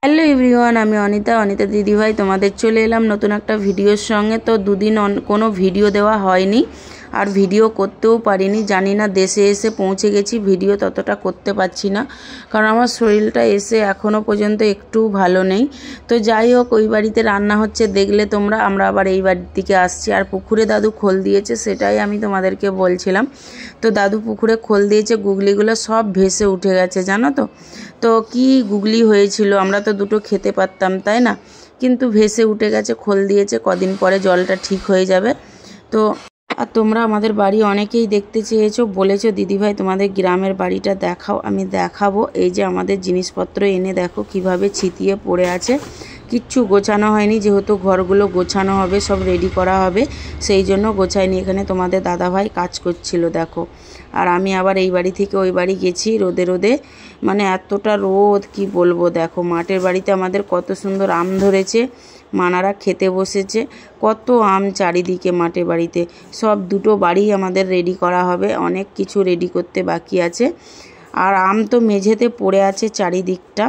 Hello everyone, আমি অনিতা দিদিভাই তোমাদের চলে এলাম নতুন একটা ভিডিওর সঙ্গে। তো দুদিন কোনো ভিডিও দেওয়া হয়নি আর ভিডিও করতেও পারিনি, জানি না দেশে এসে পৌঁছে গেছি ভিডিও ততটা করতে পারছি না, কারণ আমার শরীরটা এসে এখনও পর্যন্ত একটু ভালো নেই। তো যাই হোক, ওই বাড়িতে রান্না হচ্ছে দেখলে তোমরা, আমরা আবার এই বাড়ির দিকে আসছি। আর পুকুরে দাদু খোল দিয়েছে, সেটাই আমি তোমাদেরকে বলছিলাম। তো দাদু পুকুরে খোল দিয়েছে, গুগলিগুলো সব ভেসে উঠে গেছে জানো তো। তো কি গুগলি হয়েছিল, আমরা তো দুটো খেতে পারতাম তাই না, কিন্তু ভেসে উঠে গেছে, খোল দিয়েছে, কদিন পরে জলটা ঠিক হয়ে যাবে। তো আর তোমরা আমাদের বাড়ি অনেকেই দেখতে চেয়েছো, বলেছো দিদিভাই তোমাদের গ্রামের বাড়িটা দেখাও, আমি দেখাবো। এই যে আমাদের জিনিসপত্র এনে দেখো কিভাবে ছিটিয়ে পড়ে আছে, কিচ্ছু গোছানো হয়নি, যেহেতু ঘরগুলো গোছানো হবে, সব রেডি করা হবে, সেই জন্য গোছায়নি। এখানে তোমাদের দাদাভাই কাজ করছিল দেখো। আর আমি আবার এই বাড়ি থেকে ওই বাড়ি গেছি রোদে, মানে এতটা রোদ কি বলবো। দেখো মাঠের বাড়িতে আমাদের কত সুন্দর আম ধরেছে, মানারা খেতে বসেছে, কত আম চারিদিকে মাঠের বাড়িতে। সব দুটো বাড়ি আমাদের রেডি করা হবে, অনেক কিছু রেডি করতে বাকি আছে। আর আম তো মেঝেতে পড়ে আছে চারিদিকটা।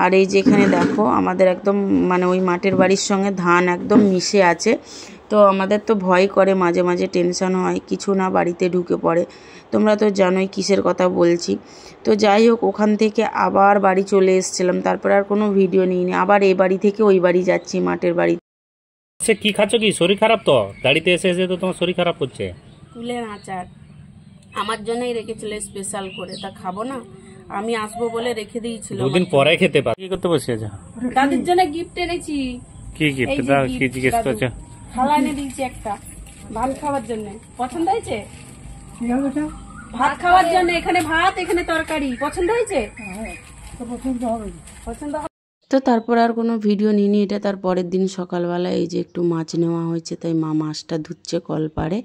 আর এই যেখানে দেখো আমাদের একদম মানে ওই মাঠের বাড়ির সঙ্গে ধান একদম মিশে আছে। তো আমাদের তো ভয় করে, মাঝে মাঝে টেনশন হয় কিছু না বাড়িতে ঢুকে পড়ে, তোমরা তো জানোই কিসের কথা বলছি। তো যাই হোক, ওখান থেকে আবার বাড়ি চলে এসেছিলাম, তারপর আর কোনো ভিডিও নিইনি। আবার এই বাড়ি থেকে ওই বাড়ি যাচ্ছি, মাঠের বাড়ি। সে কি খাচ্ছ, কি শরীর খারাপ? তো গাড়িতে এসে এসে তো তোমার শরীর খারাপ হচ্ছে। কুলের আচার আমার জন্যই রেখেছিল স্পেশাল করে, তা খাবো না, আমি আসবো বলে রেখে দিয়েছিল। দুদিন পরে খেতে পারি। কি করতে বসেছ? দাদির জন্য গিফট এনেছি। কি গিফট দাও, কি জিজ্ঞেস করছো? থালা এনে দিয়েছি একটা, ভাত খাওয়ার জন্য। পছন্দ হয়েছে? ভাত খাওয়ার জন্য, এখানে ভাত এখানে তরকারি। পছন্দ হয়েছে? পছন্দ। তো তারপর আর কোনো ভিডিও নিইনি। এটা তার পরের দিন সকালবেলা এই যে একটু মাছ নেওয়া হয়েছে, তাই মা মাছটা ধুচ্ছে কলপাড়ে।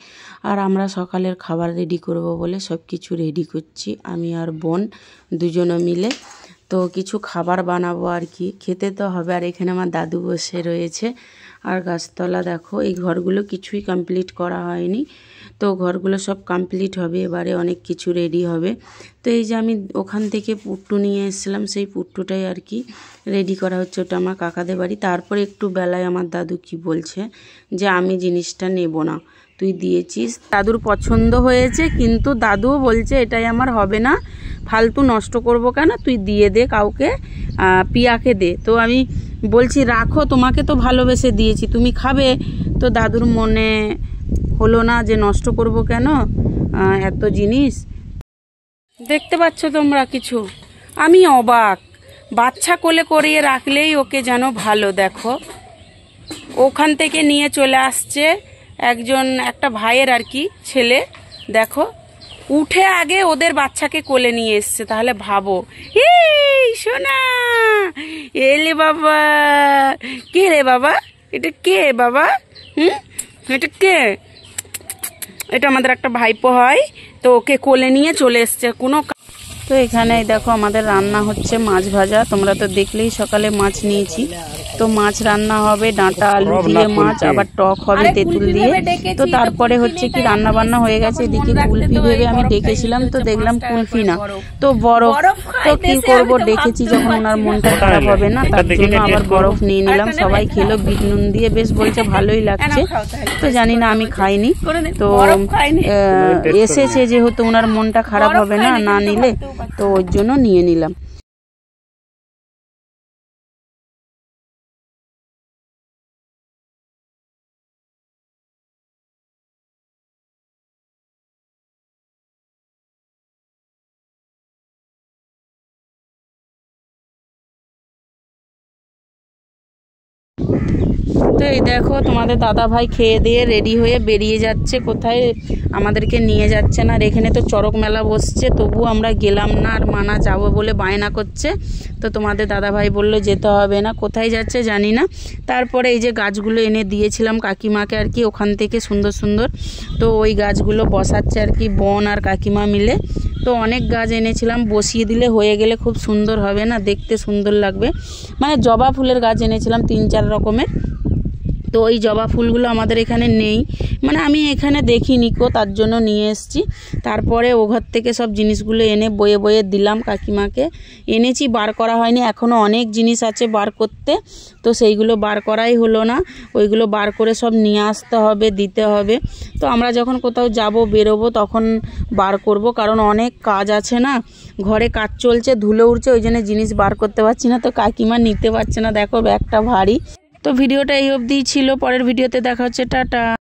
আর আমরা সকালের খাবার রেডি করব বলে সব কিছু রেডি করছি, আমি আর বোন দুজনে মিলে। তো কিছু খাবার বানাবো আর কি, খেতে তো হবে। আর এখানে আমার দাদু বসে রয়েছে। আর গাছতলা দেখো, এই ঘরগুলো কিছুই কমপ্লিট করা হয়নি, তো ঘরগুলো সব কমপ্লিট হবে এবারে, অনেক কিছু রেডি হবে। তো এই যে আমি ওখান থেকে পুট্টু নিয়ে এসেছিলাম, সেই পুট্টুটাই আর কি রেডি করা হচ্ছে, ওটা আমার কাকাদের বাড়ি। তারপরে একটু বেলায় আমার দাদু কি বলছে যে আমি জিনিসটা নেব না, তুই দিয়েছিস। দাদুর পছন্দ হয়েছে, কিন্তু দাদুও বলছে এটাই আমার হবে না, ফালতু নষ্ট করব কেন, তুই দিয়ে দে কাউকে, পিয়াকে দে। তো আমি বলছি রাখো, তোমাকে তো ভালোবেসে দিয়েছি, তুমি খাবে। তো দাদুর মনে হলো না যে নষ্ট করব কেন এত জিনিস। দেখতে পাচ্ছ তোমরা কিছু, আমি অবাক, বাচ্চা কোলে করিয়ে রাখলেই ওকে যেন ভালো। দেখো ওখান থেকে নিয়ে চলে আসছে একটা ভাইয়ের আর কি ছেলে, দেখো উঠে আগে ওদের বাচ্চাকে কোলে নিয়ে এসছে। তাহলে ভাবো, এই সোনা এলে বাবা, কে রে বাবা, এটা কে বাবা, এটা কে? এটা আমাদের একটা ভাইপো হয়, তো ওকে কোলে নিয়ে চলে এসছে কোনো। তো এখানে দেখো আমাদের রান্না হচ্ছে মাছ ভাজা, তোমরা তো দেখলেই সকালে মাছ নিয়েছি, তো মাছ রান্না হবে, ডাঁটা আলু দিয়ে মাছ, আবার টক হবে তেঁতুল দিয়ে। তো তারপরে হচ্ছে কি রান্না বান্না হয়ে গেছে। এদিকে কুলফি ভেবে আমি ডেকেছিলাম, তো দেখলাম কুলফি না, তো বরফ। তো কি করব, ডেকেছি যখন ওনার মনটা খারাপ হবে না, তার জন্য আবার বরফ নিয়ে নিলাম। সবাই খেলো বিট নুন দিয়ে, বেশ বলছে ভালোই লাগছে। তো জানি না, আমি খাইনি। তো এসেছে যেহেতু ওনার মনটা খারাপ হবে না না নিলে, তো ওই জন্য নিয়ে নিলাম। তো এই দেখো তোমাদের দাদা ভাই খেয়ে দিয়ে রেডি হয়ে বেরিয়ে যাচ্ছে, কোথায় আমাদেরকে নিয়ে যাচ্ছে না। আর এখানে তো চড়ক মেলা বসছে, তবু আমরা গেলাম না, আর মানা যাবো বলে বায়না করছে। তো তোমাদের দাদা ভাই বললো যেতে হবে না, কোথায় যাচ্ছে জানি না। তারপরে এই যে গাছগুলো এনে দিয়েছিলাম কাকিমাকে আর কি, ওখান থেকে সুন্দর সুন্দর, তো ওই গাছগুলো বসাচ্ছে আর কি বোন আর কাকিমা মিলে। তো অনেক গাছ এনেছিলাম, বসিয়ে দিলে হয়ে গেলে খুব সুন্দর হবে না, দেখতে সুন্দর লাগবে। মানে জবা ফুলের গাছ এনেছিলাম 3-4 রকমের, তো ওই জবা ফুলগুলো আমাদের এখানে নেই, মানে আমি এখানে দেখিনি কো, তার জন্য নিয়ে এসেছি। তারপরে ও ঘর থেকে সব জিনিসগুলো এনে বয়ে বয়ে দিলাম কাকিমাকে। এনেছি, বার করা হয়নি, এখনও অনেক জিনিস আছে বার করতে, তো সেইগুলো বার করাই হলো না। ওইগুলো বার করে সব নিয়ে আসতে হবে, দিতে হবে। তো আমরা যখন কোথাও যাব বেরোবো তখন বার করব, কারণ অনেক কাজ আছে না, ঘরে কাজ চলছে, ধুলো উড়ছে, ওই জন্য জিনিস বার করতে পারছি না। তো কাকিমা নিতে পারছে না, দেখো ব্যাগটা ভারী। তো ভিডিওটা এই অবধিই ছিল, পরের ভিডিওতে দেখা হচ্ছে, টাটা।